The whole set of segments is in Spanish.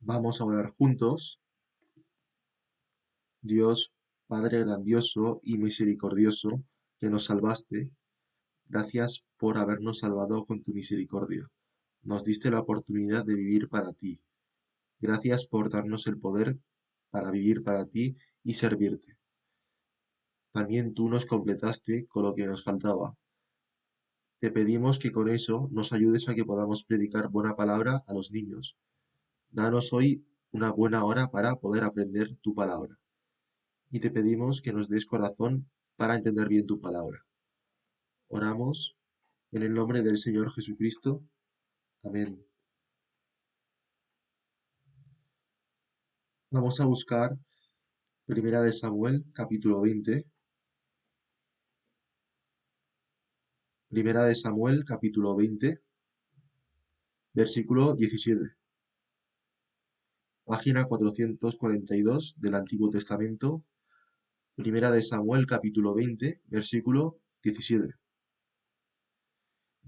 Vamos a orar juntos. Dios, Padre grandioso y misericordioso, que nos salvaste, gracias por habernos salvado con tu misericordia. Nos diste la oportunidad de vivir para ti. Gracias por darnos el poder para vivir para ti y servirte. También tú nos completaste con lo que nos faltaba. Te pedimos que con eso nos ayudes a que podamos predicar buena palabra a los niños. Danos hoy una buena hora para poder aprender tu palabra. Y te pedimos que nos des corazón para entender bien tu palabra. Oramos en el nombre del Señor Jesucristo. Amén. Vamos a buscar Primera de Samuel, capítulo 20. Primera de Samuel, capítulo 20, versículo 17. Página 442 del Antiguo Testamento. Primera de Samuel, capítulo 20, versículo 17.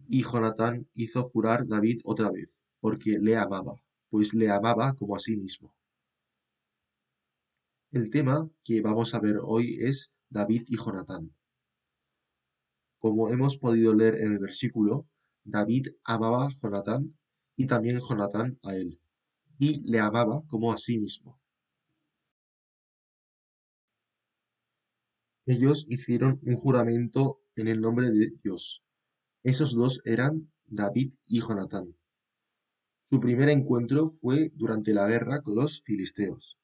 Y Jonatán hizo jurar David otra vez, porque le amaba, pues le amaba como a sí mismo. El tema que vamos a ver hoy es David y Jonatán. Como hemos podido leer en el versículo, David amaba a Jonatán y también Jonatán a él, y le amaba como a sí mismo. Ellos hicieron un juramento en el nombre de Dios. Esos dos eran David y Jonatán. Su primer encuentro fue durante la guerra con los filisteos.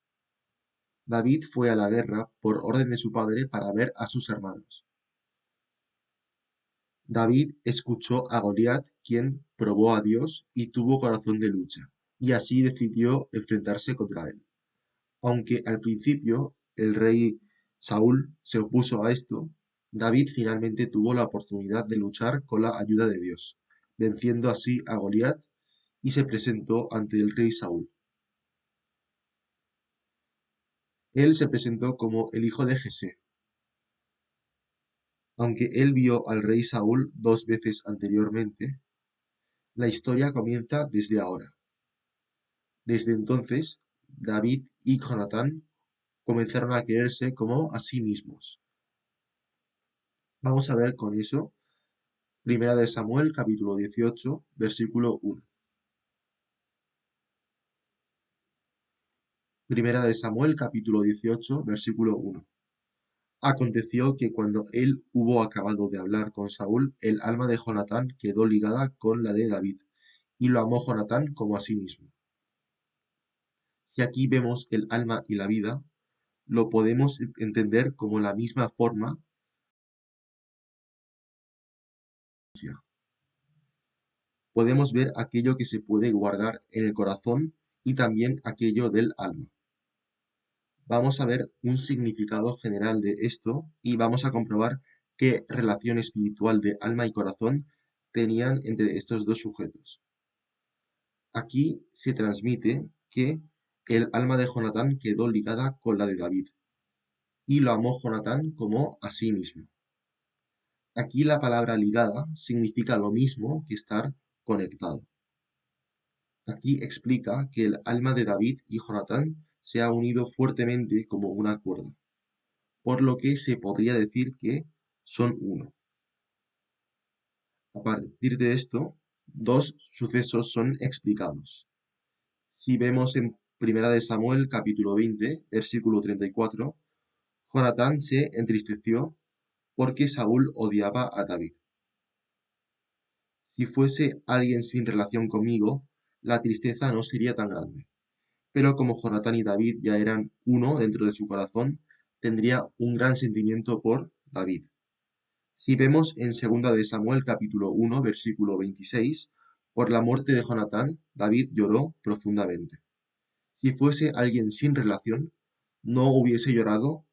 David fue a la guerra por orden de su padre para ver a sus hermanos. David escuchó a Goliat, quien probó a Dios y tuvo corazón de lucha, y así decidió enfrentarse contra él. Aunque al principio el rey Saúl se opuso a esto, David finalmente tuvo la oportunidad de luchar con la ayuda de Dios, venciendo así a Goliat y se presentó ante el rey Saúl. Él se presentó como el hijo de Jesé. Aunque él vio al rey Saúl dos veces anteriormente, la historia comienza desde ahora. Desde entonces, David y Jonatán comenzaron a quererse como a sí mismos. Vamos a ver con eso Primera de Samuel, capítulo 18, versículo 1. Primera de Samuel, capítulo 18, versículo 1. Aconteció que cuando él hubo acabado de hablar con Saúl, el alma de Jonatán quedó ligada con la de David, y lo amó Jonatán como a sí mismo. Si aquí vemos el alma y la vida, lo podemos entender como la misma forma. Podemos ver aquello que se puede guardar en el corazón y también aquello del alma. Vamos a ver un significado general de esto y vamos a comprobar qué relación espiritual de alma y corazón tenían entre estos dos sujetos. Aquí se transmite que el alma de Jonatán quedó ligada con la de David y lo amó Jonatán como a sí mismo. Aquí la palabra ligada significa lo mismo que estar conectado. Aquí explica que el alma de David y Jonatán se ha unido fuertemente como una cuerda, por lo que se podría decir que son uno. A partir de esto, dos sucesos son explicados. Si vemos en Primera de Samuel, capítulo 20, versículo 34, Jonatán se entristeció porque Saúl odiaba a David. Si fuese alguien sin relación conmigo, la tristeza no sería tan grande. Pero como Jonatán y David ya eran uno dentro de su corazón, tendría un gran sentimiento por David. Si vemos en 2 de Samuel capítulo 1 versículo 26, por la muerte de Jonatán, David lloró profundamente. Si fuese alguien sin relación, no hubiese llorado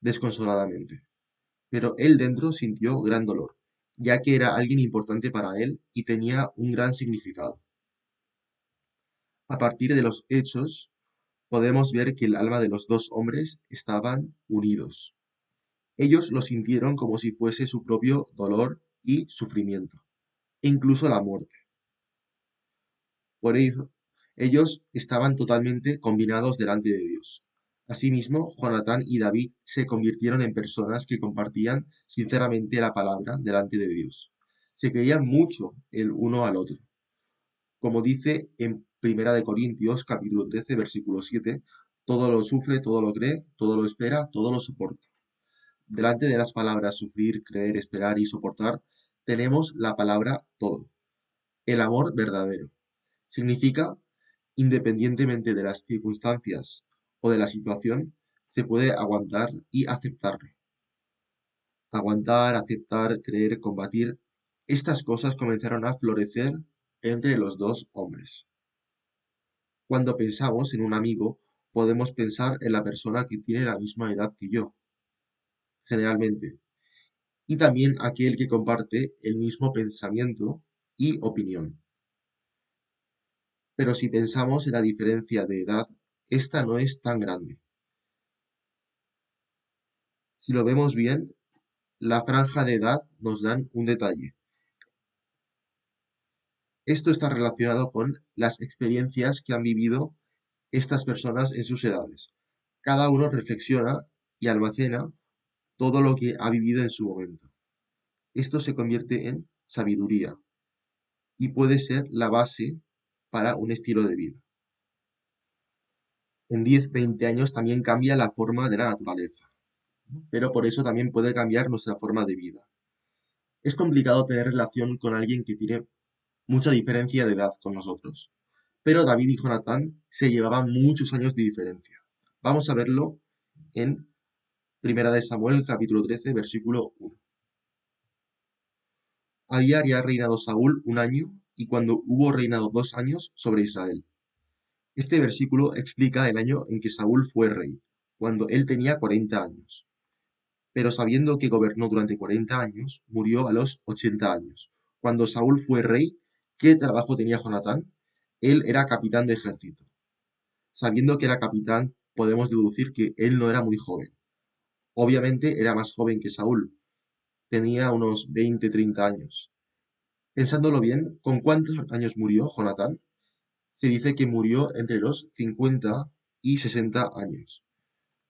desconsoladamente, pero él dentro sintió gran dolor, ya que era alguien importante para él y tenía un gran significado. A partir de los hechos, podemos ver que el alma de los dos hombres estaban unidos. Ellos lo sintieron como si fuese su propio dolor y sufrimiento, e incluso la muerte. Por ello, Ellos estaban totalmente combinados delante de Dios. Asimismo, Jonatán y David se convirtieron en personas que compartían sinceramente la palabra delante de Dios. Se creían mucho el uno al otro. Como dice en Primera de Corintios, capítulo 13, versículo 7, todo lo sufre, todo lo cree, todo lo espera, todo lo soporta. Delante de las palabras sufrir, creer, esperar y soportar, tenemos la palabra todo. El amor verdadero. Significa, independientemente de las circunstancias o de la situación, se puede aguantar y aceptarlo. Aguantar, aceptar, creer, combatir. Estas cosas comenzaron a florecer entre los dos hombres. Cuando pensamos en un amigo, podemos pensar en la persona que tiene la misma edad que yo, generalmente, y también aquel que comparte el mismo pensamiento y opinión. Pero si pensamos en la diferencia de edad, esta no es tan grande. Si lo vemos bien, la franja de edad nos dan un detalle. Esto está relacionado con las experiencias que han vivido estas personas en sus edades. Cada uno reflexiona y almacena todo lo que ha vivido en su momento. Esto se convierte en sabiduría y puede ser la base para un estilo de vida. En 10, 20 años también cambia la forma de la naturaleza, pero por eso también puede cambiar nuestra forma de vida. Es complicado tener relación con alguien que tiene mucha diferencia de edad con nosotros, pero David y Jonatán se llevaban muchos años de diferencia. Vamos a verlo en Primera de Samuel, capítulo 13, versículo 1. Había ya reinado Saúl un año, y cuando hubo reinado 2 años sobre Israel. Este versículo explica el año en que Saúl fue rey, cuando él tenía 40 años. Pero sabiendo que gobernó durante 40 años, murió a los 80 años. Cuando Saúl fue rey, ¿qué trabajo tenía Jonatán? Él era capitán de ejército. Sabiendo que era capitán, podemos deducir que él no era muy joven. Obviamente era más joven que Saúl, tenía unos 20, 30 años. Pensándolo bien, ¿con cuántos años murió Jonatán? Se dice que murió entre los 50 y 60 años.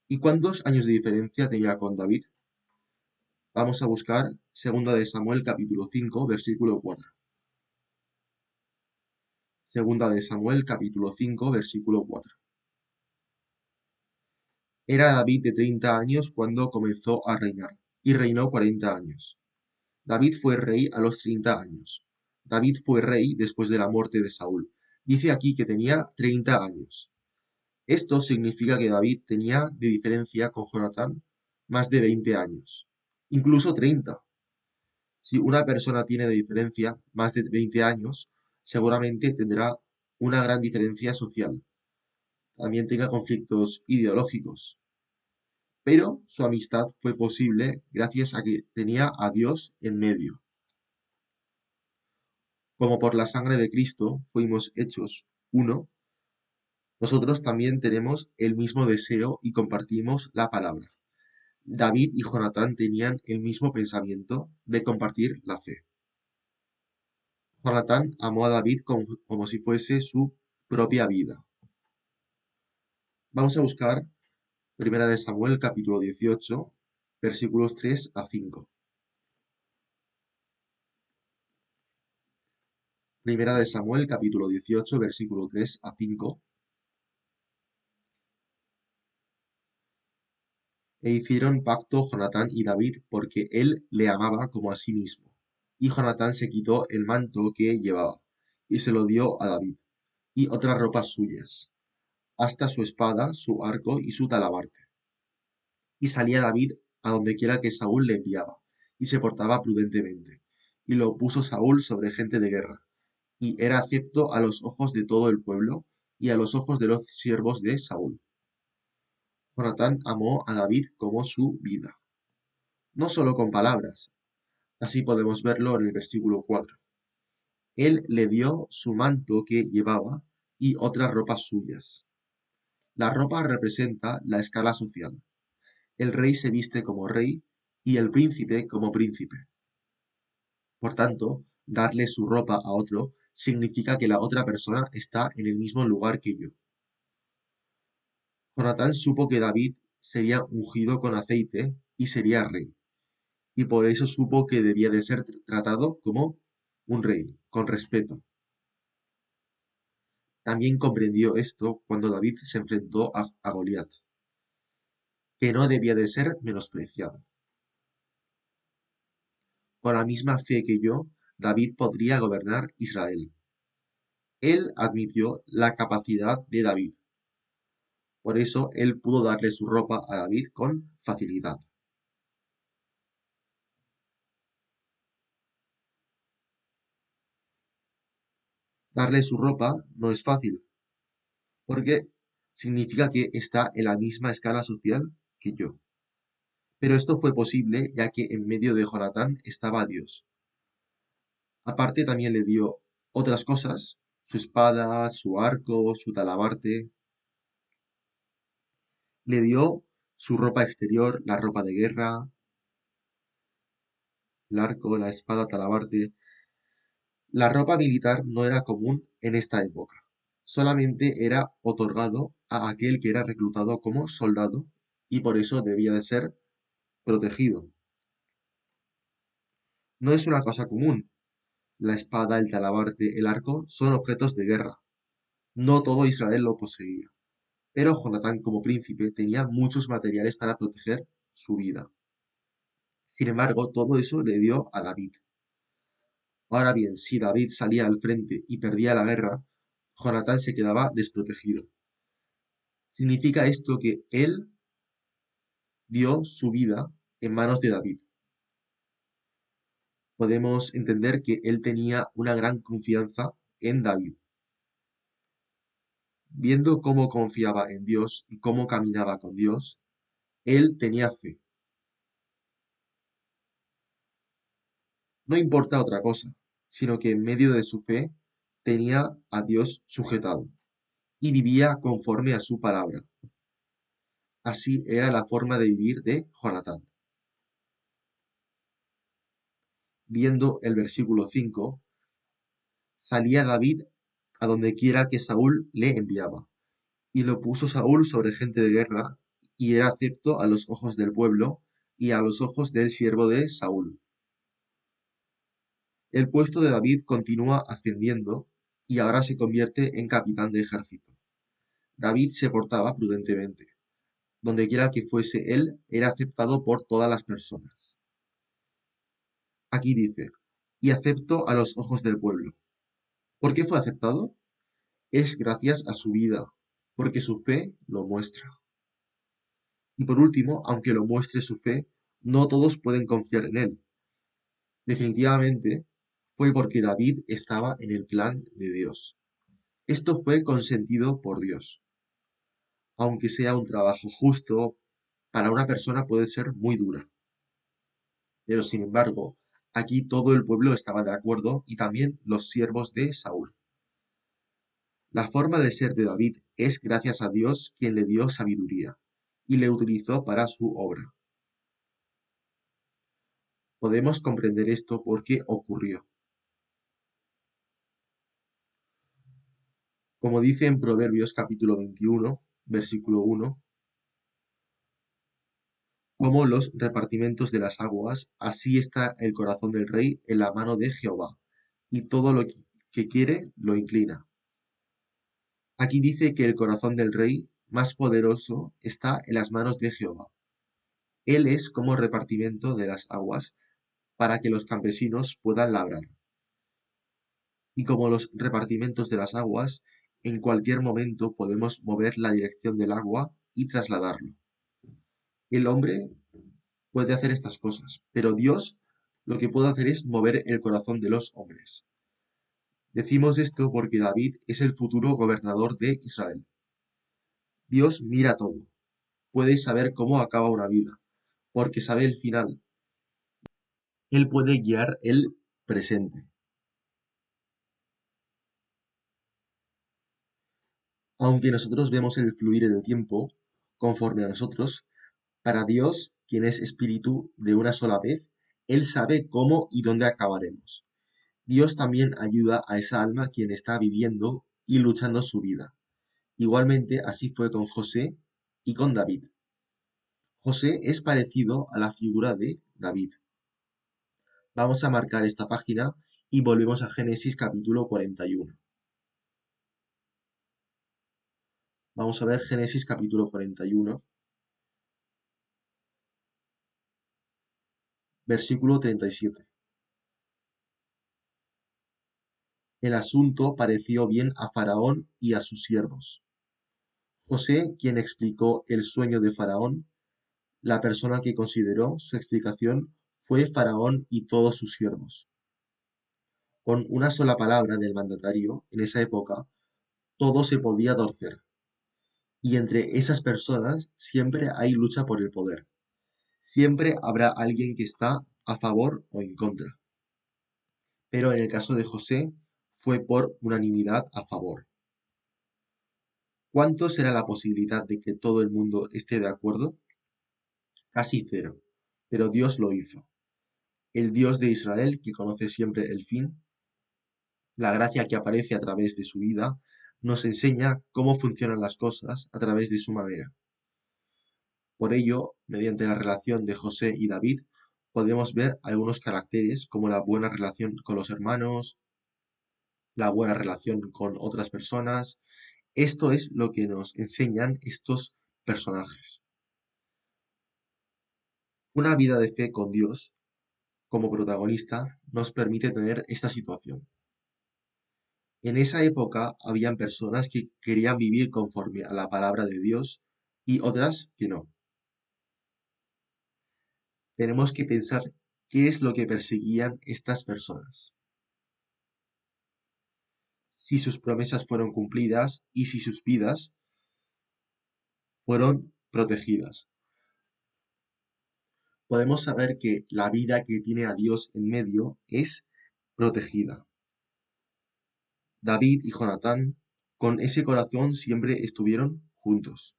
¿Y cuántos años de diferencia tenía con David? Vamos a buscar Segunda de Samuel capítulo 5, versículo 4. Segunda de Samuel capítulo 5, versículo 4. Era David de 30 años cuando comenzó a reinar, y reinó 40 años. David fue rey a los 30 años. David fue rey después de la muerte de Saúl. Dice aquí que tenía 30 años. Esto significa que David tenía de diferencia con Jonatán más de 20 años, incluso 30. Si una persona tiene de diferencia más de 20 años, seguramente tendrá una gran diferencia social. También tenga conflictos ideológicos. Pero su amistad fue posible gracias a que tenía a Dios en medio. Como por la sangre de Cristo fuimos hechos uno, nosotros también tenemos el mismo deseo y compartimos la palabra. David y Jonatán tenían el mismo pensamiento de compartir la fe. Jonatán amó a David como si fuese su propia vida. Vamos a buscar Primera de Samuel capítulo 18, versículos 3 a 5. Primera de Samuel capítulo 18, versículo 3 a 5. E hicieron pacto Jonatán y David porque él le amaba como a sí mismo. Y Jonatán se quitó el manto que llevaba y se lo dio a David y otras ropas suyas, hasta su espada, su arco y su talabarte. Y salía David a donde quiera que Saúl le enviaba, y se portaba prudentemente. Y lo puso Saúl sobre gente de guerra, y era acepto a los ojos de todo el pueblo, y a los ojos de los siervos de Saúl. Jonatán amó a David como su vida, no solo con palabras, así podemos verlo en el versículo 4. Él le dio su manto que llevaba y otras ropas suyas. La ropa representa la escala social. El rey se viste como rey y el príncipe como príncipe. Por tanto, darle su ropa a otro significa que la otra persona está en el mismo lugar que yo. Jonatán supo que David sería ungido con aceite y sería rey, y por eso supo que debía de ser tratado como un rey, con respeto. También comprendió esto cuando David se enfrentó a Goliat, que no debía de ser menospreciado. Con la misma fe que yo, David podría gobernar Israel. Él admitió la capacidad de David, por eso él pudo darle su ropa a David con facilidad. Darle su ropa no es fácil, porque significa que está en la misma escala social que yo. Pero esto fue posible ya que en medio de Jonatán estaba Dios. Aparte también le dio otras cosas, su espada, su arco, su talabarte. Le dio su ropa exterior, la ropa de guerra, el arco, la espada, talabarte. La ropa militar no era común en esta época. Solamente era otorgado a aquel que era reclutado como soldado y por eso debía de ser protegido. No es una cosa común. La espada, el talabarte, el arco son objetos de guerra. No todo Israel lo poseía. Pero Jonatán como príncipe tenía muchos materiales para proteger su vida. Sin embargo, todo eso le dio a David. Ahora bien, si David salía al frente y perdía la guerra, Jonatán se quedaba desprotegido. Significa esto que él dio su vida en manos de David. Podemos entender que él tenía una gran confianza en David. Viendo cómo confiaba en Dios y cómo caminaba con Dios, él tenía fe. No importa otra cosa, sino que en medio de su fe tenía a Dios sujetado y vivía conforme a su palabra. Así era la forma de vivir de Jonatán. Viendo el versículo 5, salía David a donde quiera que Saúl le enviaba, y lo puso Saúl sobre gente de guerra, y era acepto a los ojos del pueblo y a los ojos del siervo de Saúl. El puesto de David continúa ascendiendo y ahora se convierte en capitán de ejército. David se portaba prudentemente. Donde quiera que fuese él, era aceptado por todas las personas. Aquí dice, y acepto a los ojos del pueblo. ¿Por qué fue aceptado? Es gracias a su vida, porque su fe lo muestra. Y por último, aunque lo muestre su fe, no todos pueden confiar en él. Definitivamente fue porque David estaba en el plan de Dios. Esto fue consentido por Dios. Aunque sea un trabajo justo, para una persona puede ser muy dura. Pero sin embargo, aquí todo el pueblo estaba de acuerdo y también los siervos de Saúl. La forma de ser de David es gracias a Dios quien le dio sabiduría y le utilizó para su obra. Podemos comprender esto porque ocurrió. Como dice en Proverbios capítulo 21, versículo 1, como los repartimientos de las aguas, así está el corazón del rey en la mano de Jehová, y todo lo que quiere lo inclina. Aquí dice que el corazón del rey más poderoso está en las manos de Jehová. Él es como repartimiento de las aguas para que los campesinos puedan labrar. Y como los repartimentos de las aguas, en cualquier momento podemos mover la dirección del agua y trasladarlo. El hombre puede hacer estas cosas, pero Dios lo que puede hacer es mover el corazón de los hombres. Decimos esto porque David es el futuro gobernador de Israel. Dios mira todo, puede saber cómo acaba una vida, porque sabe el final. Él puede guiar el presente. Aunque nosotros vemos el fluir del tiempo conforme a nosotros, para Dios, quien es espíritu de una sola vez, Él sabe cómo y dónde acabaremos. Dios también ayuda a esa alma quien está viviendo y luchando su vida. Igualmente, así fue con José y con David. José es parecido a la figura de David. Vamos a marcar esta página y volvemos a Génesis capítulo 41. Vamos a ver Génesis capítulo 41, versículo 37. El asunto pareció bien a Faraón y a sus siervos. José, quien explicó el sueño de Faraón, la persona que consideró su explicación fue Faraón y todos sus siervos. Con una sola palabra del mandatario, en esa época, todo se podía torcer. Y entre esas personas siempre hay lucha por el poder. Siempre habrá alguien que está a favor o en contra. Pero en el caso de José, fue por unanimidad a favor. ¿Cuánto será la posibilidad de que todo el mundo esté de acuerdo? Casi cero. Pero Dios lo hizo. El Dios de Israel, que conoce siempre el fin, la gracia que aparece a través de su vida, nos enseña cómo funcionan las cosas a través de su manera. Por ello, mediante la relación de José y David, podemos ver algunos caracteres como la buena relación con los hermanos, la buena relación con otras personas. Esto es lo que nos enseñan estos personajes. Una vida de fe con Dios como protagonista nos permite tener esta situación. En esa época habían personas que querían vivir conforme a la palabra de Dios y otras que no. Tenemos que pensar qué es lo que perseguían estas personas, si sus promesas fueron cumplidas y si sus vidas fueron protegidas. Podemos saber que la vida que tiene a Dios en medio es protegida. David y Jonatán, con ese corazón, siempre estuvieron juntos.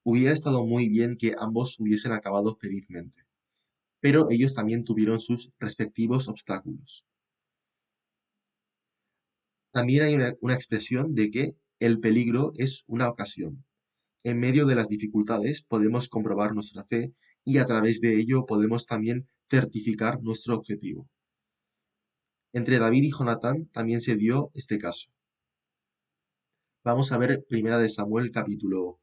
Hubiera estado muy bien que ambos hubiesen acabado felizmente, pero ellos también tuvieron sus respectivos obstáculos. También hay una expresión de que el peligro es una ocasión. En medio de las dificultades podemos comprobar nuestra fe y a través de ello podemos también certificar nuestro objetivo. Entre David y Jonatán también se dio este caso. Vamos a ver Primera de Samuel capítulo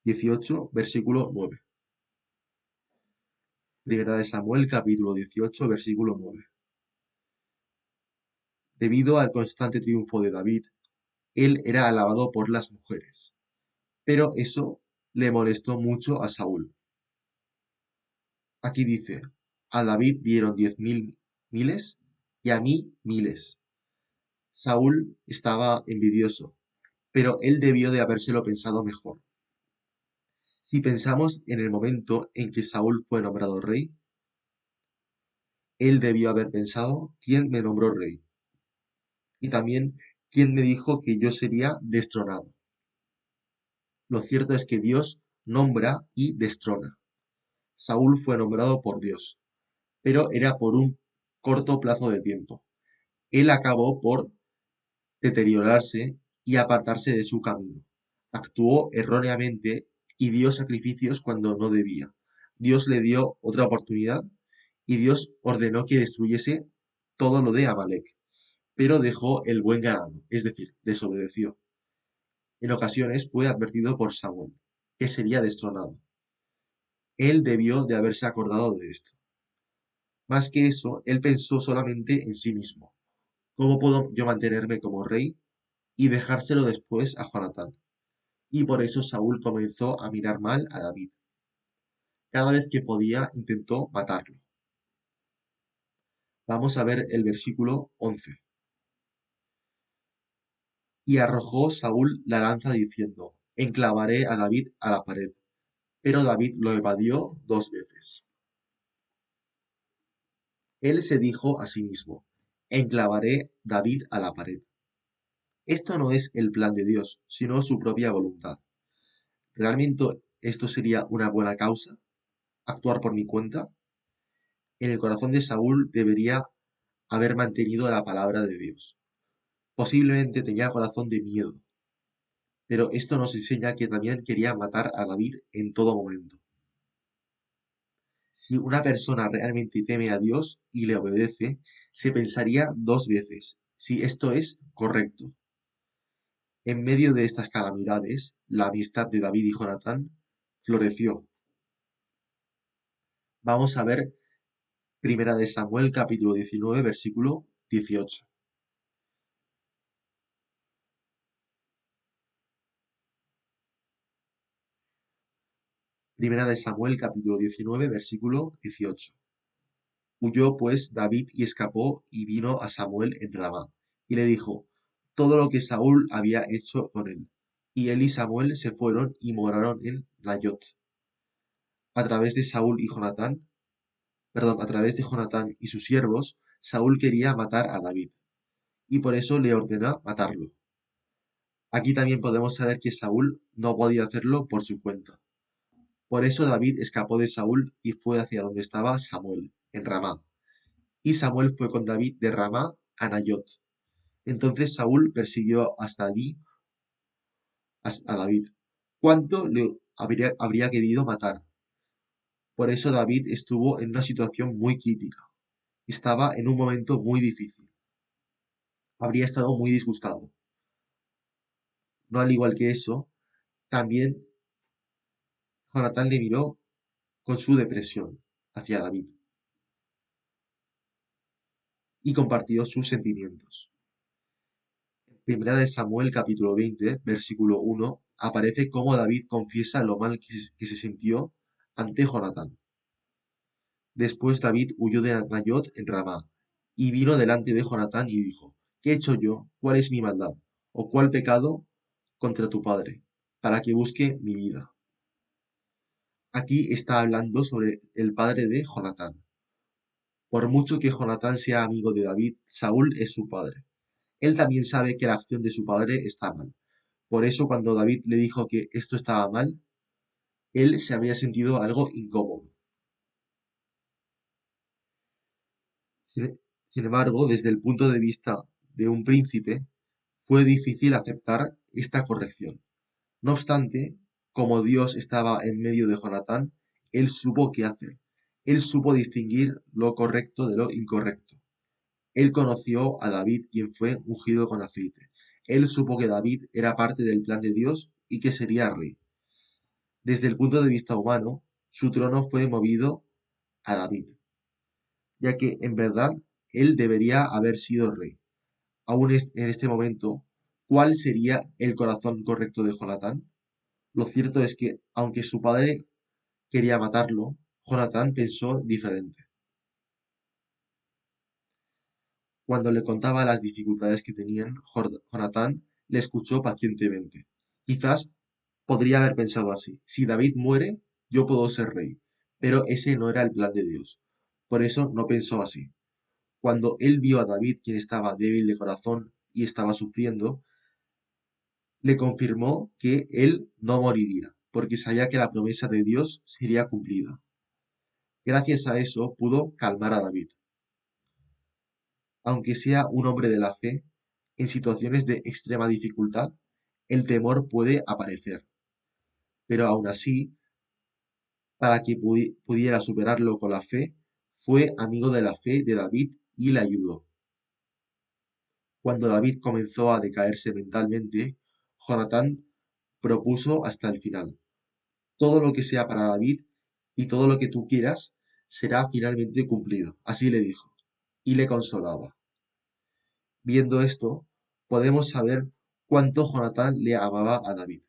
18, versículo 9. Primera de Samuel capítulo 18, versículo 9. Debido al constante triunfo de David, él era alabado por las mujeres, pero eso le molestó mucho a Saúl. Aquí dice, a David dieron 10.000 miles y a mí miles. Saúl estaba envidioso, pero él debió de habérselo pensado mejor. Si pensamos en el momento en que Saúl fue nombrado rey, él debió haber pensado, ¿quién me nombró rey? Y también, ¿quién me dijo que yo sería destronado? Lo cierto es que Dios nombra y destrona. Saúl fue nombrado por Dios, pero era por un corto plazo de tiempo. Él acabó por deteriorarse y apartarse de su camino. Actuó erróneamente y dio sacrificios cuando no debía. Dios le dio otra oportunidad y Dios ordenó que destruyese todo lo de Amalek, pero dejó el buen ganado, es decir, desobedeció. En ocasiones fue advertido por Samuel, que sería destronado. Él debió de haberse acordado de esto. Más que eso, él pensó solamente en sí mismo. ¿Cómo puedo yo mantenerme como rey y dejárselo después a Jonatán? Y por eso Saúl comenzó a mirar mal a David. Cada vez que podía intentó matarlo. Vamos a ver el versículo 11. Y arrojó Saúl la lanza diciendo, enclavaré a David a la pared. Pero David lo evadió 2 veces. Él se dijo a sí mismo, enclavaré David a la pared. Esto no es el plan de Dios, sino su propia voluntad. ¿Realmente esto sería una buena causa? ¿Actuar por mi cuenta? En el corazón de Saúl debería haber mantenido la palabra de Dios. Posiblemente tenía corazón de miedo, pero esto nos enseña que también quería matar a David en todo momento. Si una persona realmente teme a Dios y le obedece, se pensaría dos veces si esto es correcto. En medio de estas calamidades, la amistad de David y Jonatán floreció. Vamos a ver Primera de Samuel capítulo 19, versículo 18. Primera de Samuel capítulo 19, versículo 18. Huyó pues David y escapó y vino a Samuel en Ramá, y le dijo todo lo que Saúl había hecho con él. Y él y Samuel se fueron y moraron en Nayot. A través de Saúl y Jonatán, a través de Jonatán y sus siervos, Saúl quería matar a David, y por eso le ordenó matarlo. Aquí también podemos saber que Saúl no podía hacerlo por su cuenta. Por eso David escapó de Saúl y fue hacia donde estaba Samuel, en Ramá. Y Samuel fue con David de Ramá a Nayot. Entonces Saúl persiguió hasta allí a David. ¿Cuánto le habría querido matar? Por eso David estuvo en una situación muy crítica. Estaba en un momento muy difícil. Habría estado muy disgustado. No al igual que eso, también Jonatán le miró con su depresión hacia David y compartió sus sentimientos. En Primera de Samuel capítulo 20, versículo 1, aparece cómo David confiesa lo mal que se sintió ante Jonatán. Después David huyó de Nayot en Ramá, y vino delante de Jonatán y dijo, ¿qué he hecho yo? ¿Cuál es mi maldad? ¿O cuál pecado contra tu padre? Para que busque mi vida. Aquí está hablando sobre el padre de Jonatán. Por mucho que Jonatán sea amigo de David, Saúl es su padre. Él también sabe que la acción de su padre está mal. Por eso cuando David le dijo que esto estaba mal, él se habría sentido algo incómodo. Sin embargo, desde el punto de vista de un príncipe, fue difícil aceptar esta corrección. No obstante, como Dios estaba en medio de Jonatán, él supo qué hacer. Él supo distinguir lo correcto de lo incorrecto. Él conoció a David, quien fue ungido con aceite. Él supo que David era parte del plan de Dios y que sería rey. Desde el punto de vista humano, su trono fue movido a David, ya que en verdad él debería haber sido rey. Aún en este momento, ¿cuál sería el corazón correcto de Jonatán? Lo cierto es que, aunque su padre quería matarlo, Jonatán pensó diferente. Cuando le contaba las dificultades que tenían, Jonatán le escuchó pacientemente. Quizás podría haber pensado así: si David muere, yo puedo ser rey. Pero ese no era el plan de Dios. Por eso no pensó así. Cuando él vio a David, quien estaba débil de corazón y estaba sufriendo, le confirmó que él no moriría, porque sabía que la promesa de Dios sería cumplida. Gracias a eso pudo calmar a David. Aunque sea un hombre de la fe, en situaciones de extrema dificultad, el temor puede aparecer. Pero aún así, para que pudiera superarlo con la fe, fue amigo de la fe de David y le ayudó. Cuando David comenzó a decaerse mentalmente, Jonatán propuso hasta el final: todo lo que sea para David y todo lo que tú quieras será finalmente cumplido. Así le dijo, y le consolaba. Viendo esto, podemos saber cuánto Jonatán le amaba a David.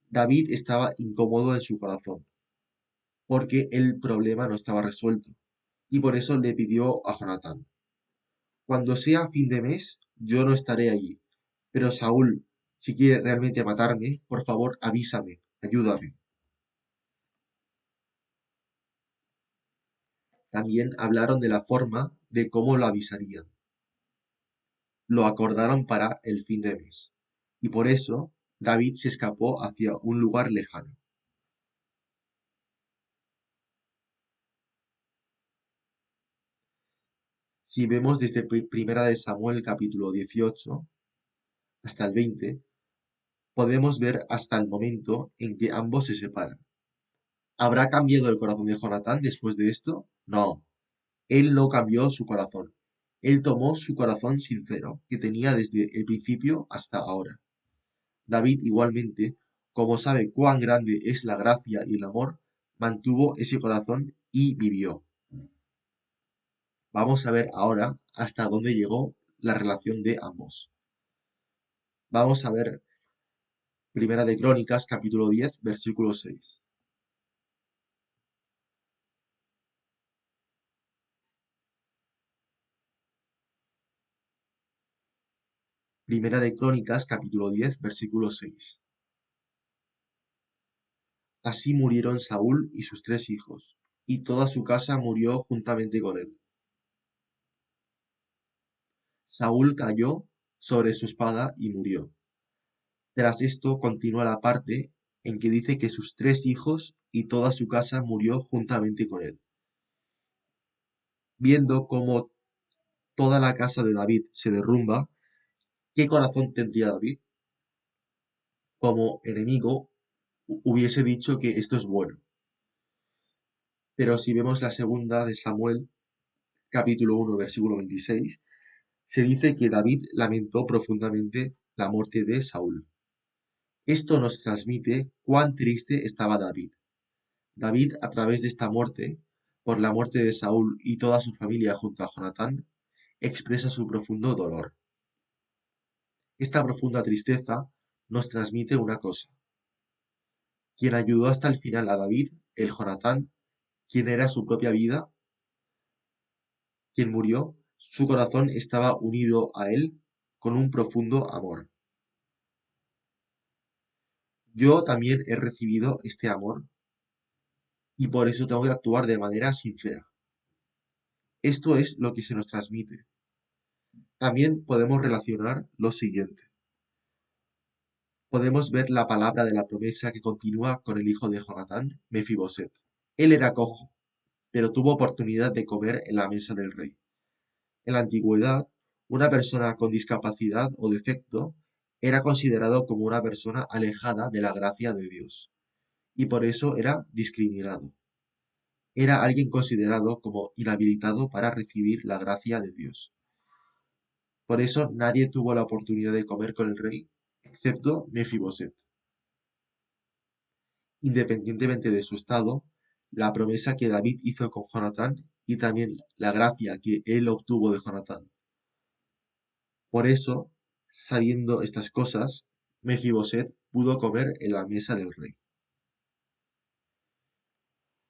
David estaba incómodo en su corazón, porque el problema no estaba resuelto, y por eso le pidió a Jonatán: cuando sea fin de mes, yo no estaré allí, pero Saúl, si quiere realmente matarme, por favor avísame, ayúdame. También hablaron de la forma de cómo lo avisarían. Lo acordaron para el fin de mes, y por eso David se escapó hacia un lugar lejano. Si vemos desde Primera de Samuel capítulo 18 hasta el 20, podemos ver hasta el momento en que ambos se separan. ¿Habrá cambiado el corazón de Jonatán después de esto? No, él no cambió su corazón. Él tomó su corazón sincero, que tenía desde el principio hasta ahora. David igualmente, como sabe cuán grande es la gracia y el amor, mantuvo ese corazón y vivió. Vamos a ver ahora hasta dónde llegó la relación de ambos. Vamos a ver Primera de Crónicas, capítulo 10, versículo 6. Primera de Crónicas, capítulo 10, versículo 6. Así murieron Saúl y sus 3 hijos, y toda su casa murió juntamente con él. Saúl cayó sobre su espada y murió. Tras esto continúa la parte en que dice que sus 3 hijos y toda su casa murió juntamente con él. Viendo cómo toda la casa de David se derrumba, ¿qué corazón tendría David? Como enemigo hubiese dicho que esto es bueno. Pero si vemos la segunda de Samuel, capítulo 1, versículo 26, se dice que David lamentó profundamente la muerte de Saúl. Esto nos transmite cuán triste estaba David. David, a través de esta muerte, por la muerte de Saúl y toda su familia junto a Jonatán, expresa su profundo dolor. Esta profunda tristeza nos transmite una cosa. Quien ayudó hasta el final a David, el Jonatán, quien era su propia vida, quien murió, su corazón estaba unido a él con un profundo amor. Yo también he recibido este amor y por eso tengo que actuar de manera sincera. Esto es lo que se nos transmite. También podemos relacionar lo siguiente. Podemos ver la palabra de la promesa que continúa con el hijo de Jonatán, Mefiboset. Él era cojo, pero tuvo oportunidad de comer en la mesa del rey. En la antigüedad, una persona con discapacidad o defecto era considerado como una persona alejada de la gracia de Dios, y por eso era discriminado. Era alguien considerado como inhabilitado para recibir la gracia de Dios. Por eso nadie tuvo la oportunidad de comer con el rey, excepto Mefiboset. Independientemente de su estado, la promesa que David hizo con Jonatán y también la gracia que él obtuvo de Jonatán. Por eso, sabiendo estas cosas, Mefiboset pudo comer en la mesa del rey.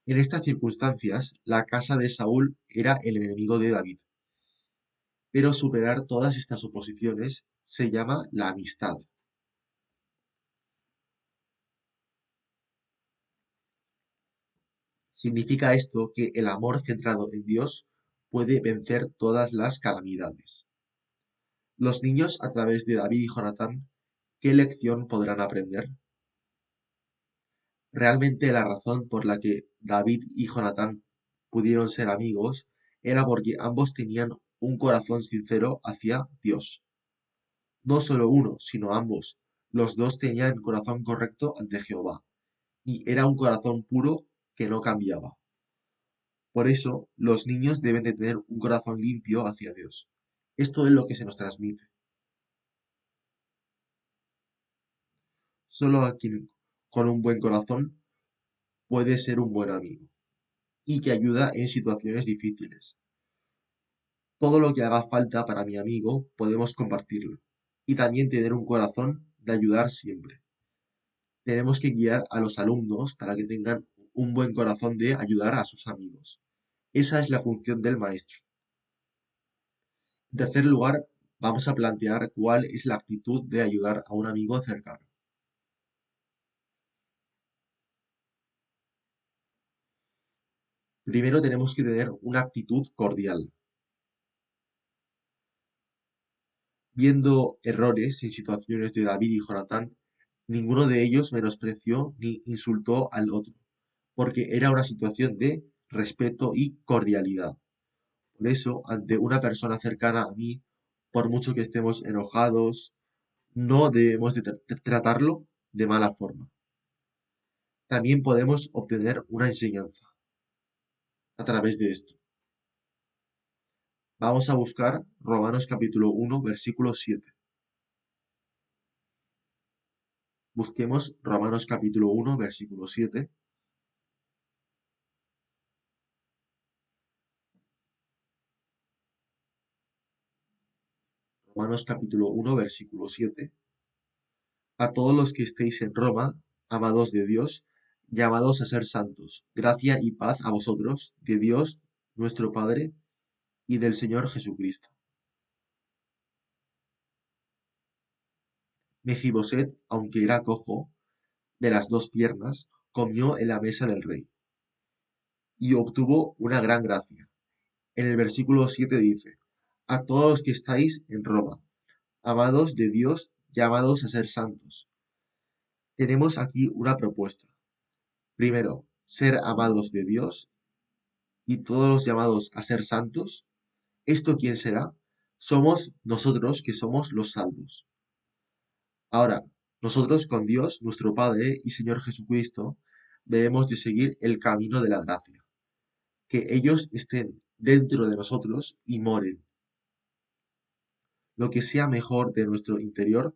En estas circunstancias, la casa de Saúl era el enemigo de David. Pero superar todas estas oposiciones se llama la amistad. Significa esto que el amor centrado en Dios puede vencer todas las calamidades. Los niños, a través de David y Jonatán, ¿qué lección podrán aprender? Realmente la razón por la que David y Jonatán pudieron ser amigos era porque ambos tenían un corazón sincero hacia Dios. No solo uno, sino ambos. Los dos tenían corazón correcto ante Jehová, y era un corazón puro que no cambiaba. Por eso, los niños deben de tener un corazón limpio hacia Dios. Esto es lo que se nos transmite. Solo a quien con un buen corazón puede ser un buen amigo y que ayuda en situaciones difíciles. Todo lo que haga falta para mi amigo podemos compartirlo y también tener un corazón de ayudar siempre. Tenemos que guiar a los alumnos para que tengan un buen corazón de ayudar a sus amigos. Esa es la función del maestro. En tercer lugar, vamos a plantear cuál es la actitud de ayudar a un amigo cercano. Primero tenemos que tener una actitud cordial. Viendo errores en situaciones de David y Jonatán, ninguno de ellos menospreció ni insultó al otro, porque era una situación de respeto y cordialidad. Por eso, ante una persona cercana a mí, por mucho que estemos enojados, no debemos de tratarlo de mala forma. También podemos obtener una enseñanza a través de esto. Vamos a buscar Romanos capítulo 1, versículo 7. Busquemos Romanos capítulo 1, versículo 7. Romanos capítulo 1, versículo 7. A todos los que estéis en Roma, amados de Dios, llamados a ser santos, gracia y paz a vosotros, de Dios nuestro Padre y del Señor Jesucristo. Mefiboset, aunque era cojo de las dos piernas, comió en la mesa del rey y obtuvo una gran gracia. En el versículo 7 dice, a todos los que estáis en Roma, amados de Dios, llamados a ser santos. Tenemos aquí una propuesta. Primero, ser amados de Dios y todos los llamados a ser santos. ¿Esto quién será? Somos nosotros que somos los salvos. Ahora, nosotros con Dios, nuestro Padre y Señor Jesucristo, debemos de seguir el camino de la gracia. Que ellos estén dentro de nosotros y moren. Lo que sea mejor de nuestro interior,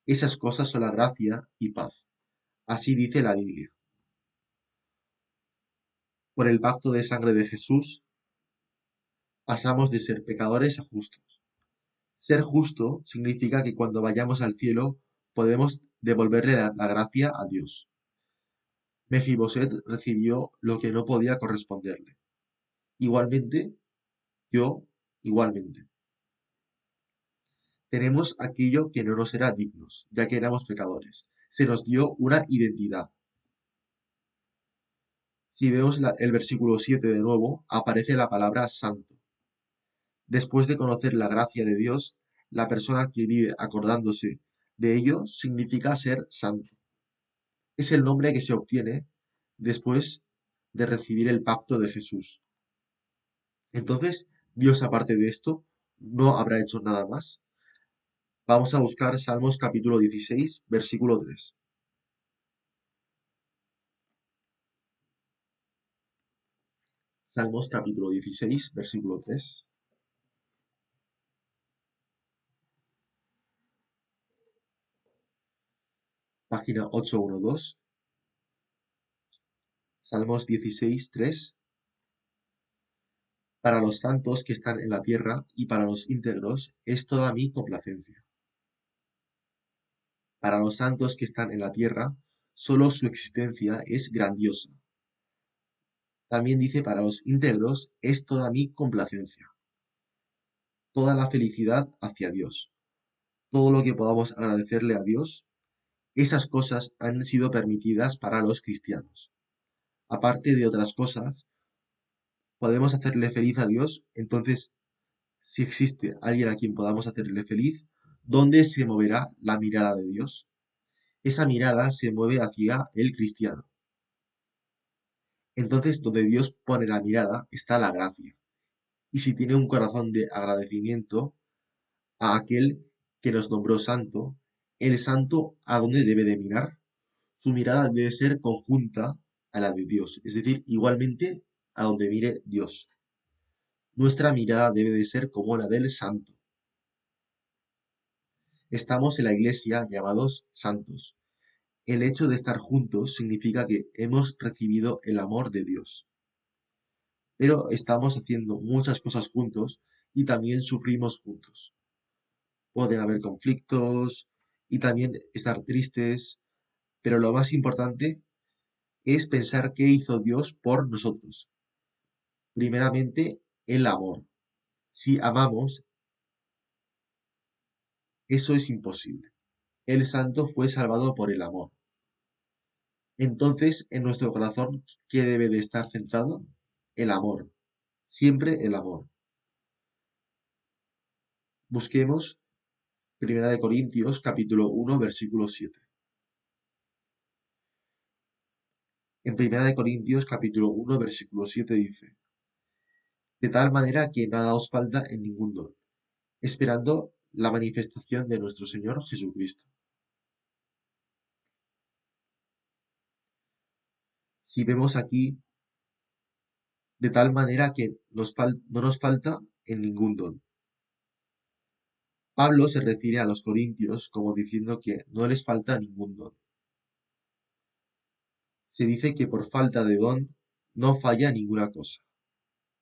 esas cosas son la gracia y paz. Así dice la Biblia. Por el pacto de sangre de Jesús, pasamos de ser pecadores a justos. Ser justo significa que cuando vayamos al cielo podemos devolverle la gracia a Dios. Mefiboset recibió lo que no podía corresponderle. Igualmente, yo, igualmente. Tenemos aquello que no nos era dignos, ya que éramos pecadores. Se nos dio una identidad. Si vemos el versículo 7 de nuevo, aparece la palabra santo. Después de conocer la gracia de Dios, la persona que vive acordándose de ello significa ser santo. Es el nombre que se obtiene después de recibir el pacto de Jesús. Entonces, Dios, aparte de esto, no habrá hecho nada más. Vamos a buscar Salmos capítulo 16, versículo 3. Salmos capítulo 16, versículo 3. Página 812. Salmos 16, 3. Para los santos que están en la tierra y para los íntegros es toda mi complacencia. Para los santos que están en la tierra, solo su existencia es grandiosa. También dice, para los íntegros es toda mi complacencia. Toda la felicidad hacia Dios. Todo lo que podamos agradecerle a Dios, esas cosas han sido permitidas para los cristianos. Aparte de otras cosas, podemos hacerle feliz a Dios, entonces, si existe alguien a quien podamos hacerle feliz, ¿dónde se moverá la mirada de Dios? Esa mirada se mueve hacia el cristiano. Entonces, donde Dios pone la mirada está la gracia. Y si tiene un corazón de agradecimiento a aquel que nos nombró santo, el santo ¿a dónde debe de mirar? Su mirada debe ser conjunta a la de Dios, es decir, igualmente a donde mire Dios. Nuestra mirada debe de ser como la del santo. Estamos en la iglesia llamados santos. El hecho de estar juntos significa que hemos recibido el amor de Dios. Pero estamos haciendo muchas cosas juntos y también sufrimos juntos. Pueden haber conflictos y también estar tristes, pero lo más importante es pensar qué hizo Dios por nosotros. Primeramente, el amor. Si amamos, eso es imposible. El santo fue salvado por el amor. Entonces, en nuestro corazón, ¿qué debe de estar centrado? El amor. Siempre el amor. Busquemos Primera de Corintios, capítulo 1, versículo 7. En Primera de Corintios, capítulo 1, versículo 7 dice, de tal manera que nada os falta en ningún don, esperando la manifestación de nuestro Señor Jesucristo. Si vemos aquí, de tal manera que no nos falta en ningún don. Pablo se refiere a los corintios como diciendo que no les falta ningún don. Se dice que por falta de don no falla ninguna cosa,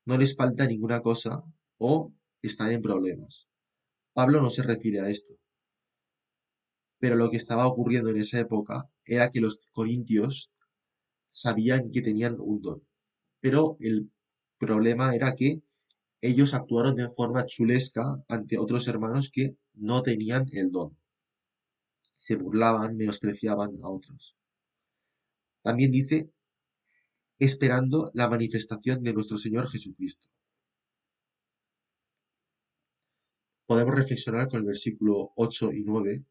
no les falta ninguna cosa o están en problemas. Pablo no se refiere a esto, pero lo que estaba ocurriendo en esa época era que los corintios sabían que tenían un don, pero el problema era que ellos actuaron de forma chulesca ante otros hermanos que no tenían el don. Se burlaban, menospreciaban a otros. También dice, esperando la manifestación de nuestro Señor Jesucristo. Podemos reflexionar con el versículo 8 y 9,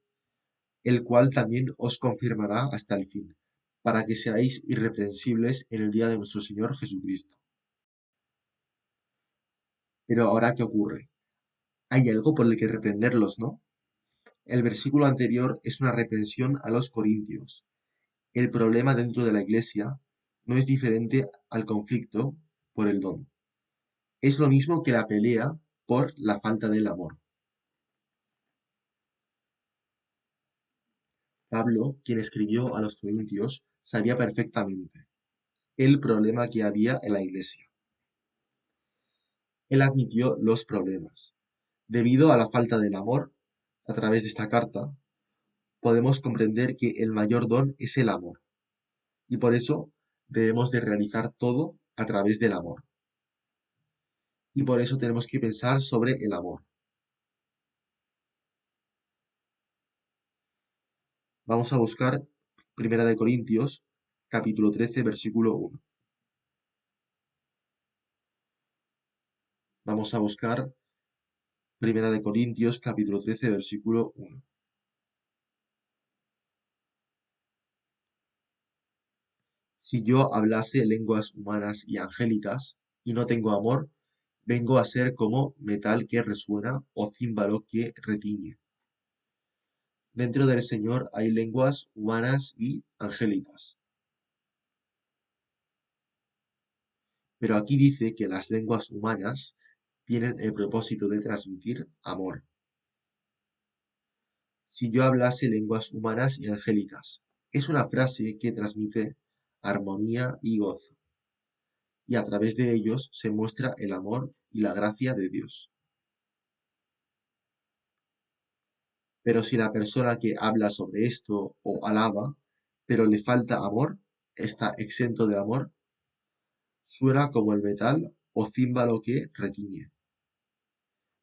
el cual también os confirmará hasta el fin, para que seáis irreprensibles en el día de nuestro Señor Jesucristo. Pero ahora, ¿qué ocurre? Hay algo por el que reprenderlos, ¿no? El versículo anterior es una reprensión a los corintios. El problema dentro de la iglesia no es diferente al conflicto por el don. Es lo mismo que la pelea por la falta del amor. Pablo, quien escribió a los corintios, sabía perfectamente el problema que había en la iglesia. Él admitió los problemas. Debido a la falta del amor, a través de esta carta, podemos comprender que el mayor don es el amor, y por eso debemos de realizar todo a través del amor. Y por eso tenemos que pensar sobre el amor. Vamos a buscar Primera de Corintios, capítulo 13, versículo 1. Vamos a buscar Primera de Corintios, capítulo 13, versículo 1. Si yo hablase lenguas humanas y angélicas, y no tengo amor, vengo a ser como metal que resuena o címbalo que retiñe. Dentro del Señor hay lenguas humanas y angélicas. Pero aquí dice que las lenguas humanas tienen el propósito de transmitir amor. Si yo hablase lenguas humanas y angélicas, es una frase que transmite armonía y gozo, y a través de ellos se muestra el amor y la gracia de Dios. Pero si la persona que habla sobre esto o alaba, pero le falta amor, está exento de amor, suena como el metal o címbalo que retiñe.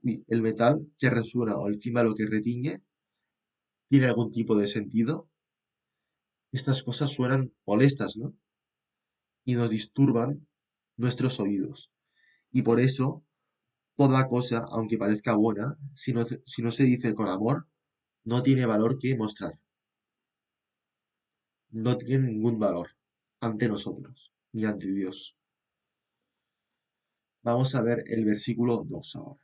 Y el metal que resuena o el címbalo que retiñe, ¿tiene algún tipo de sentido? Estas cosas suenan molestas, ¿no? Y nos disturban nuestros oídos. Y por eso, toda cosa, aunque parezca buena, si no se dice con amor, no tiene valor que mostrar. No tiene ningún valor ante nosotros, ni ante Dios. Vamos a ver el versículo 2 ahora.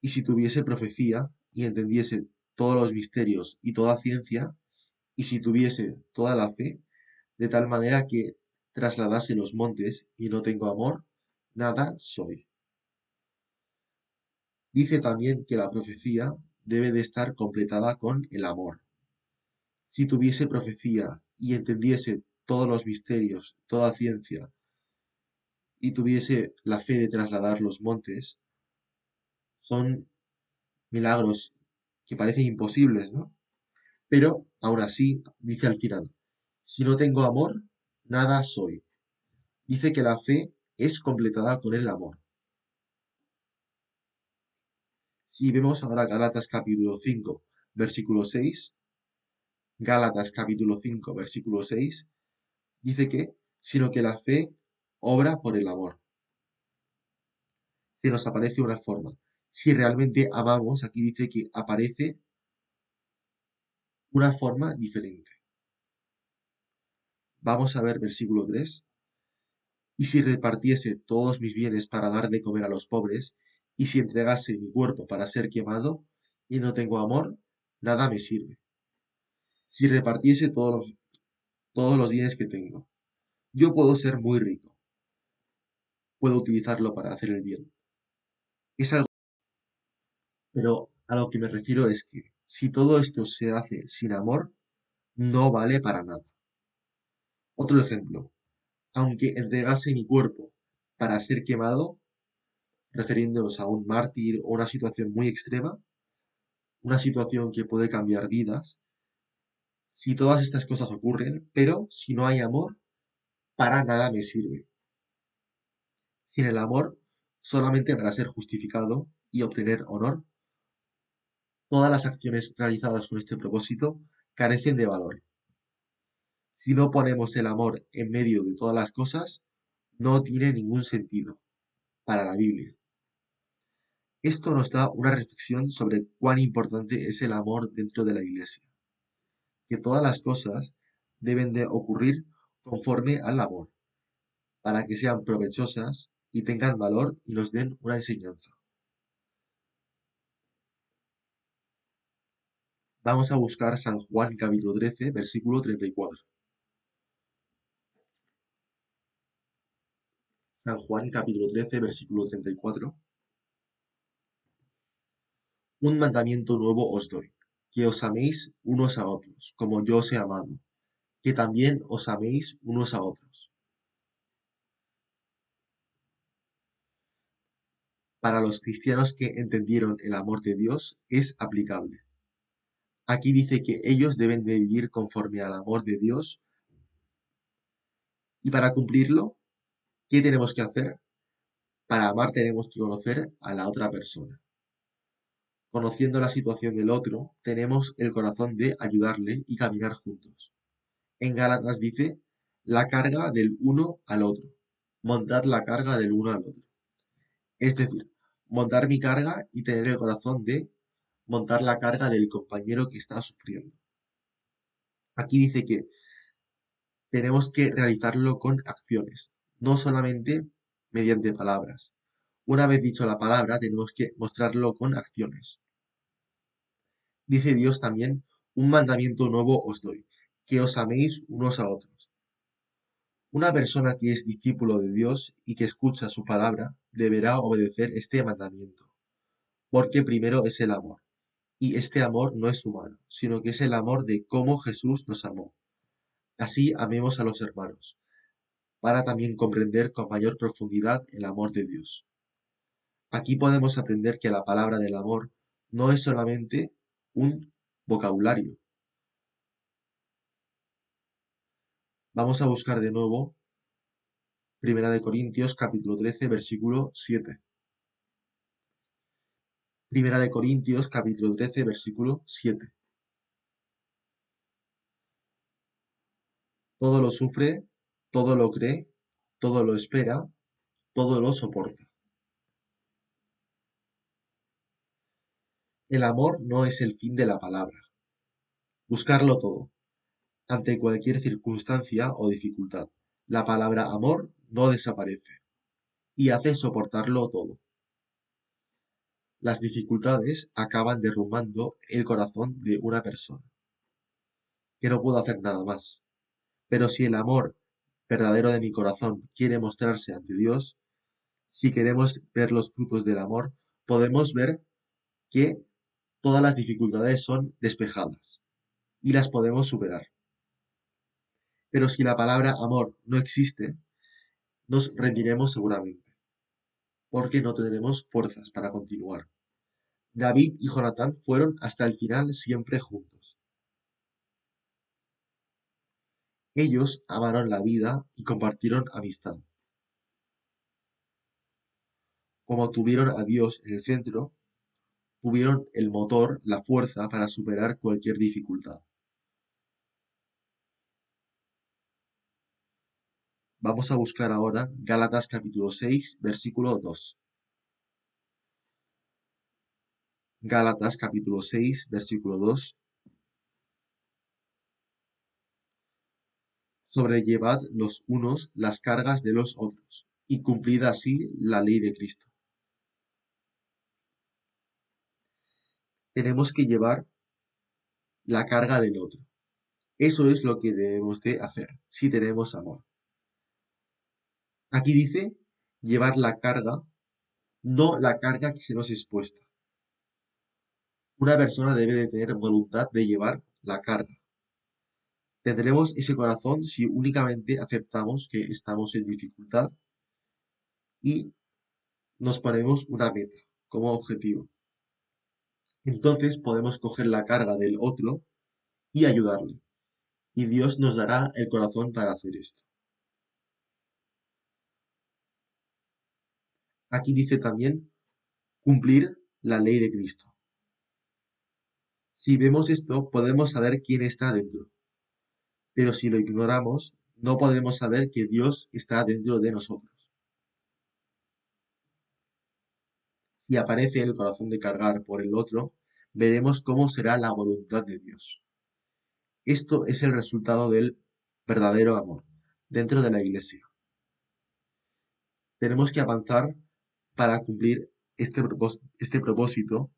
Y si tuviese profecía y entendiese todos los misterios y toda ciencia, y si tuviese toda la fe, de tal manera que trasladase los montes y no tengo amor, nada soy. Dice también que la profecía debe de estar completada con el amor. Si tuviese profecía y entendiese todos los misterios, toda ciencia, y tuviese la fe de trasladar los montes, son milagros que parecen imposibles, ¿no? Pero aún así, dice al final, si no tengo amor, nada soy. Dice que la fe es completada con el amor. Si vemos ahora Gálatas capítulo 5, versículo 6, Gálatas capítulo 5, versículo 6, dice que, sino que la fe obra por el amor. Se nos aparece una forma. Si realmente amamos, aquí dice que aparece una forma diferente. Vamos a ver versículo 3. Y si repartiese todos mis bienes para dar de comer a los pobres, y si entregase mi cuerpo para ser quemado, y no tengo amor, nada me sirve. Si repartiese todos los bienes que tengo, yo puedo ser muy rico, puedo utilizarlo para hacer el bien. Es algo, pero a lo que me refiero es que si todo esto se hace sin amor, no vale para nada. Otro ejemplo, aunque entregase mi cuerpo para ser quemado, refiriéndonos a un mártir o una situación muy extrema, una situación que puede cambiar vidas, si todas estas cosas ocurren, pero si no hay amor, para nada me sirve. Sin el amor, solamente para ser justificado y obtener honor, todas las acciones realizadas con este propósito carecen de valor. Si no ponemos el amor en medio de todas las cosas, no tiene ningún sentido para la Biblia. Esto nos da una reflexión sobre cuán importante es el amor dentro de la Iglesia, que todas las cosas deben de ocurrir conforme al amor, para que sean provechosas y tengan valor y nos den una enseñanza. Vamos a buscar San Juan capítulo 13, versículo 34. San Juan capítulo 13, versículo 34. Un mandamiento nuevo os doy, que os améis unos a otros, como yo os he amado, que también os améis unos a otros. Para los cristianos que entendieron el amor de Dios es aplicable. Aquí dice que ellos deben de vivir conforme al amor de Dios y para cumplirlo, ¿qué tenemos que hacer? Para amar tenemos que conocer a la otra persona. Conociendo la situación del otro, tenemos el corazón de ayudarle y caminar juntos. En Gálatas dice, la carga del uno al otro. Montad la carga del uno al otro. Es decir, montar mi carga y tener el corazón de montar la carga del compañero que está sufriendo. Aquí dice que tenemos que realizarlo con acciones, no solamente mediante palabras. Una vez dicho la palabra, tenemos que mostrarlo con acciones. Dice Dios también, un mandamiento nuevo os doy, que os améis unos a otros. Una persona que es discípulo de Dios y que escucha su palabra deberá obedecer este mandamiento, porque primero es el amor, y este amor no es humano, sino que es el amor de cómo Jesús nos amó. Así amemos a los hermanos, para también comprender con mayor profundidad el amor de Dios. Aquí podemos aprender que la palabra del amor no es solamente un vocabulario. Vamos a buscar de nuevo Primera de Corintios capítulo 13 versículo 7. Primera de Corintios capítulo 13 versículo 7. Todo lo sufre, todo lo cree, todo lo espera, todo lo soporta. El amor no es el fin de la palabra. Buscarlo todo, ante cualquier circunstancia o dificultad. La palabra amor no desaparece y hace soportarlo todo. Las dificultades acaban derrumbando el corazón de una persona, que no puede hacer nada más. Pero si el amor verdadero de mi corazón quiere mostrarse ante Dios, si queremos ver los frutos del amor, podemos ver que todas las dificultades son despejadas y las podemos superar. Pero si la palabra amor no existe, nos rendiremos seguramente, porque no tendremos fuerzas para continuar. David y Jonatán fueron hasta el final siempre juntos. Ellos amaron la vida y compartieron amistad. Como tuvieron a Dios en el centro, tuvieron el motor, la fuerza para superar cualquier dificultad. Vamos a buscar ahora Gálatas capítulo 6, versículo 2. Gálatas capítulo 6, versículo 2. sobrellevad los unos las cargas de los otros, y cumplid así la ley de Cristo. Tenemos que llevar la carga del otro. Eso es lo que debemos de hacer, si tenemos amor. Aquí dice llevar la carga, no la carga que se nos es puesta. Una persona debe de tener voluntad de llevar la carga. Tendremos ese corazón si únicamente aceptamos que estamos en dificultad y nos ponemos una meta como objetivo. Entonces podemos coger la carga del otro y ayudarle. Y Dios nos dará el corazón para hacer esto. Aquí dice también cumplir la ley de Cristo. Si vemos esto, podemos saber quién está dentro. Pero si lo ignoramos, no podemos saber que Dios está dentro de nosotros. Si aparece el corazón de cargar por el otro, veremos cómo será la voluntad de Dios. Esto es el resultado del verdadero amor dentro de la iglesia. Tenemos que avanzar para cumplir este propósito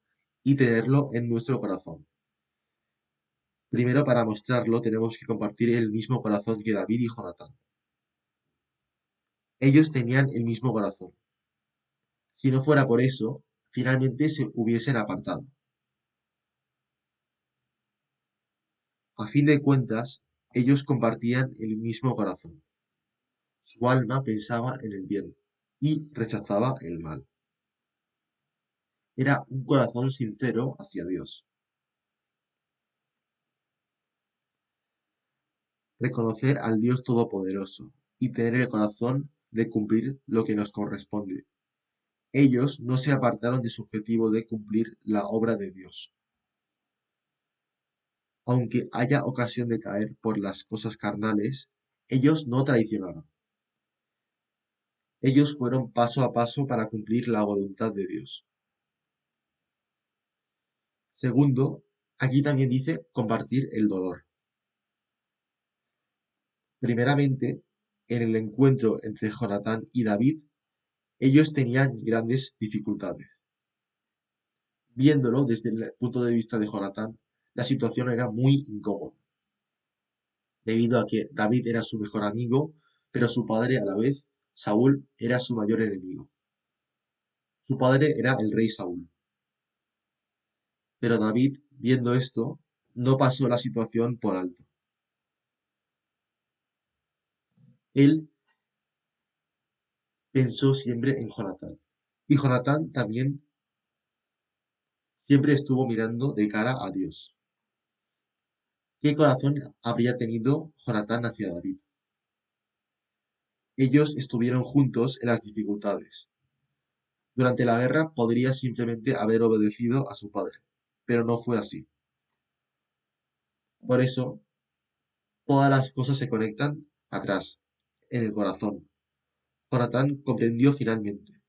y tenerlo en nuestro corazón. Primero, para mostrarlo, tenemos que compartir el mismo corazón que David y Jonatán. Ellos tenían el mismo corazón. Si no fuera por eso, finalmente se hubiesen apartado. A fin de cuentas, ellos compartían el mismo corazón. Su alma pensaba en el bien y rechazaba el mal. Era un corazón sincero hacia Dios. Reconocer al Dios Todopoderoso y tener el corazón de cumplir lo que nos corresponde. Ellos no se apartaron de su objetivo de cumplir la obra de Dios. Aunque haya ocasión de caer por las cosas carnales, ellos no traicionaron. Ellos fueron paso a paso para cumplir la voluntad de Dios. Segundo, aquí también dice compartir el dolor. Primeramente, en el encuentro entre Jonatán y David, ellos tenían grandes dificultades. Viéndolo desde el punto de vista de Jonatán, la situación era muy incómoda, debido a que David era su mejor amigo, pero su padre a la vez, Saúl, era su mayor enemigo. Su padre era el rey Saúl. Pero David, viendo esto, no pasó la situación por alto. Él pensó siempre en Jonatán. Y Jonatán también siempre estuvo mirando de cara a Dios. ¿Qué corazón habría tenido Jonatán hacia David? Ellos estuvieron juntos en las dificultades. Durante la guerra podría simplemente haber obedecido a su padre, pero no fue así. Por eso, todas las cosas se conectan atrás, en el corazón. Jonatán comprendió finalmente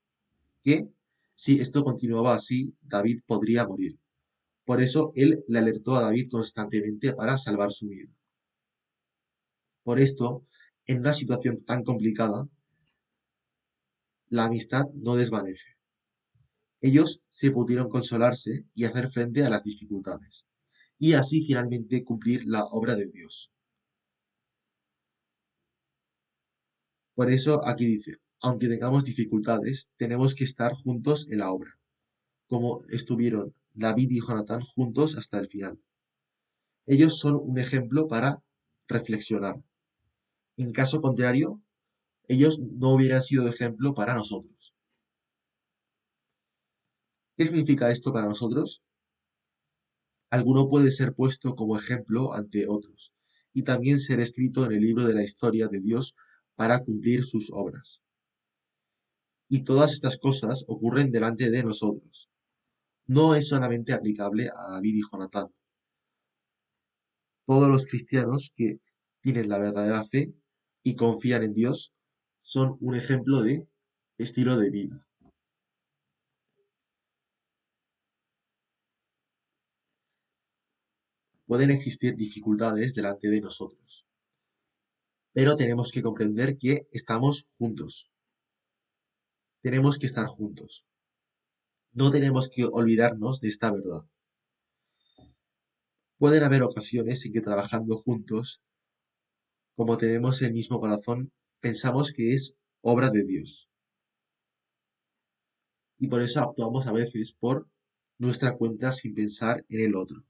que si esto continuaba así, David podría morir. Por eso él le alertó a David constantemente para salvar su vida. Por esto, en una situación tan complicada, la amistad no desvanece. Ellos se pudieron consolarse y hacer frente a las dificultades, y así finalmente cumplir la obra de Dios. Por eso aquí dice, aunque tengamos dificultades, tenemos que estar juntos en la obra, como estuvieron David y Jonatán juntos hasta el final. Ellos son un ejemplo para reflexionar. En caso contrario, ellos no hubieran sido ejemplo para nosotros. ¿Qué significa esto para nosotros? Alguno puede ser puesto como ejemplo ante otros, y también ser escrito en el libro de la historia de Dios para cumplir sus obras. Y todas estas cosas ocurren delante de nosotros. No es solamente aplicable a David y Jonatán. Todos los cristianos que tienen la verdadera fe y confían en Dios son un ejemplo de estilo de vida. Pueden existir dificultades delante de nosotros, pero tenemos que comprender que estamos juntos. Tenemos que estar juntos. No tenemos que olvidarnos de esta verdad. Pueden haber ocasiones en que trabajando juntos, como tenemos el mismo corazón, pensamos que es obra de Dios. Y por eso actuamos a veces por nuestra cuenta sin pensar en el otro.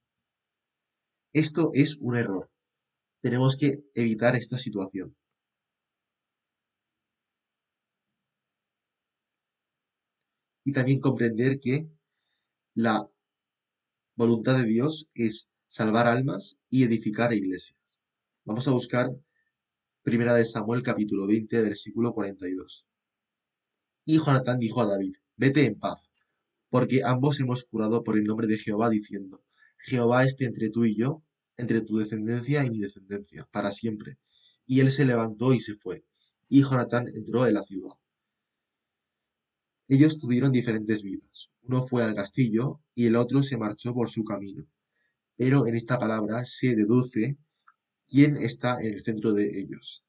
Esto es un error. Tenemos que evitar esta situación. Y también comprender que la voluntad de Dios es salvar almas y edificar iglesias. Vamos a buscar Primera de Samuel capítulo 20, versículo 42. Y Jonatán dijo a David, vete en paz, porque ambos hemos jurado por el nombre de Jehová, diciendo, Jehová esté entre tú y yo, entre tu descendencia y mi descendencia, para siempre. Y él se levantó y se fue, y Jonatán entró en la ciudad. Ellos tuvieron diferentes vidas. Uno fue al castillo y el otro se marchó por su camino. Pero en esta palabra se deduce quién está en el centro de ellos.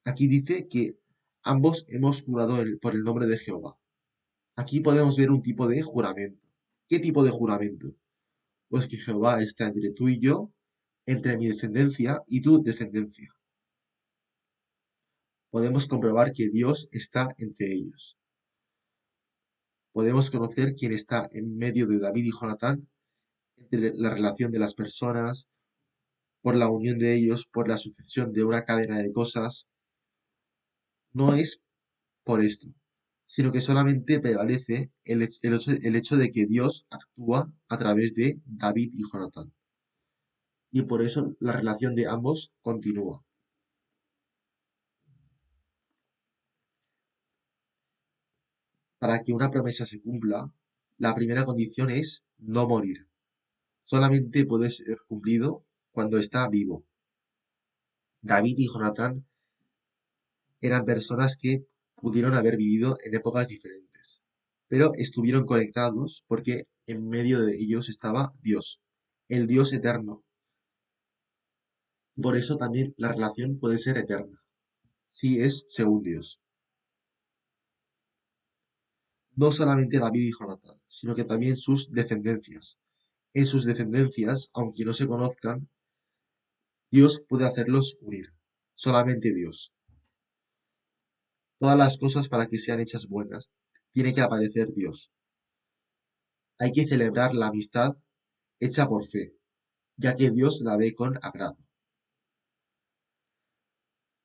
Aquí dice que ambos hemos jurado por el nombre de Jehová. Aquí podemos ver un tipo de juramento. ¿Qué tipo de juramento? Pues que Jehová está entre tú y yo, entre mi descendencia y tu descendencia. Podemos comprobar que Dios está entre ellos. Podemos conocer quién está en medio de David y Jonatán, entre la relación de las personas, por la unión de ellos, por la sucesión de una cadena de cosas. No es por esto, sino que solamente prevalece el hecho de que Dios actúa a través de David y Jonatán. Y por eso la relación de ambos continúa. Para que una promesa se cumpla, la primera condición es no morir. Solamente puede ser cumplido cuando está vivo. David y Jonatán eran personas que pudieron haber vivido en épocas diferentes, pero estuvieron conectados porque en medio de ellos estaba Dios, el Dios eterno. Por eso también la relación puede ser eterna, si es según Dios. No solamente David y Jonatán, sino que también sus descendencias. En sus descendencias, aunque no se conozcan, Dios puede hacerlos unir. Solamente Dios. Todas las cosas para que sean hechas buenas, tiene que aparecer Dios. Hay que celebrar la amistad hecha por fe, ya que Dios la ve con agrado.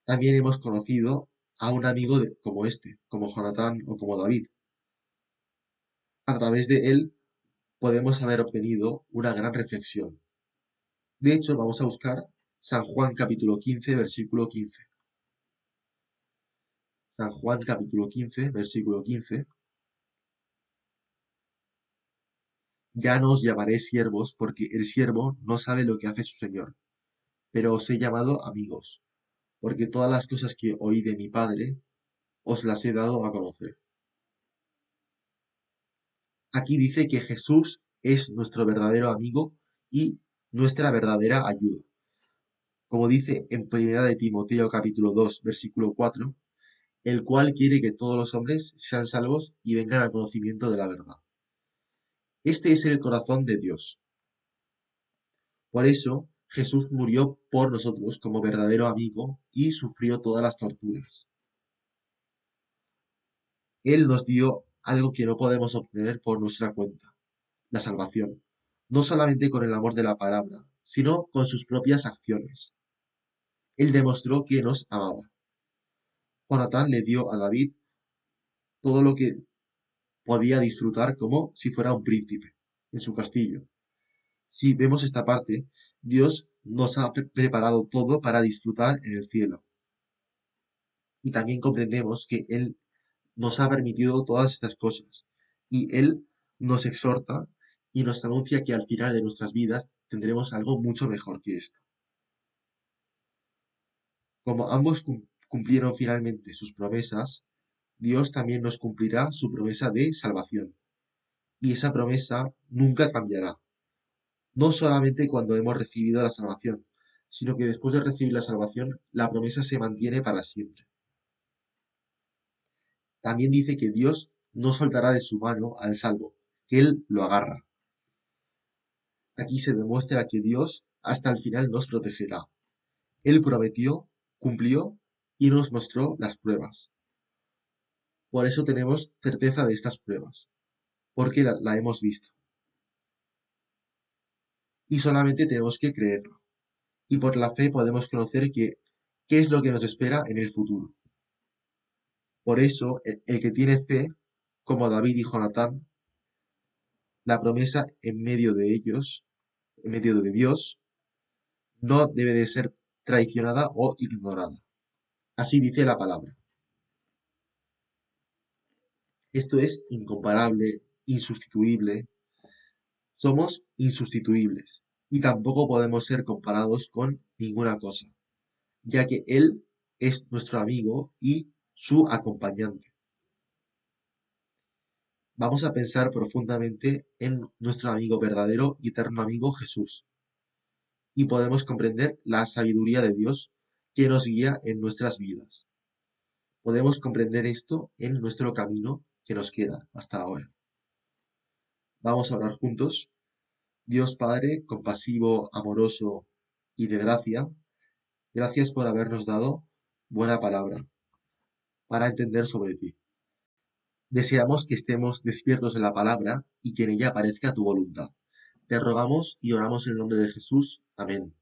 También hemos conocido a un amigo como este, como Jonatán o como David. A través de él podemos haber obtenido una gran reflexión. De hecho, vamos a buscar San Juan capítulo 15, versículo 15. San Juan capítulo 15, versículo 15. Ya no os llamaré siervos, porque el siervo no sabe lo que hace su señor, pero os he llamado amigos, porque todas las cosas que oí de mi Padre os las he dado a conocer. Aquí dice que Jesús es nuestro verdadero amigo y nuestra verdadera ayuda. Como dice en 1 de Timoteo capítulo 2, versículo 4, el cual quiere que todos los hombres sean salvos y vengan al conocimiento de la verdad. Este es el corazón de Dios. Por eso Jesús murió por nosotros como verdadero amigo y sufrió todas las torturas. Él nos dio algo que no podemos obtener por nuestra cuenta, la salvación, no solamente con el amor de la palabra, sino con sus propias acciones. Él demostró que nos amaba. Jonatán le dio a David todo lo que podía disfrutar como si fuera un príncipe en su castillo. Si vemos esta parte, Dios nos ha preparado todo para disfrutar en el cielo. Y también comprendemos que Él nos ha permitido todas estas cosas. Y Él nos exhorta y nos anuncia que al final de nuestras vidas tendremos algo mucho mejor que esto. Como ambos cumplieron finalmente sus promesas, Dios también nos cumplirá su promesa de salvación. Y esa promesa nunca cambiará. No solamente cuando hemos recibido la salvación, sino que después de recibir la salvación, la promesa se mantiene para siempre. También dice que Dios no soltará de su mano al salvo, que Él lo agarra. Aquí se demuestra que Dios hasta el final nos protegerá. Él prometió, cumplió y nos mostró las pruebas. Por eso tenemos certeza de estas pruebas, porque la hemos visto. Y solamente tenemos que creerlo. Y por la fe podemos conocer qué es lo que nos espera en el futuro. Por eso, el que tiene fe, como David y Jonatán, la promesa en medio de ellos, en medio de Dios, no debe de ser traicionada o ignorada. Así dice la palabra. Esto es incomparable, insustituible. Somos insustituibles y tampoco podemos ser comparados con ninguna cosa, ya que Él es nuestro amigo y su acompañante. Vamos a pensar profundamente en nuestro amigo verdadero y eterno amigo Jesús, y podemos comprender la sabiduría de Dios que nos guía en nuestras vidas. Podemos comprender esto en nuestro camino que nos queda hasta ahora. Vamos a orar juntos. Dios Padre, compasivo, amoroso y de gracia, gracias por habernos dado buena palabra para entender sobre ti. Deseamos que estemos despiertos en la palabra y que en ella aparezca tu voluntad. Te rogamos y oramos en el nombre de Jesús. Amén.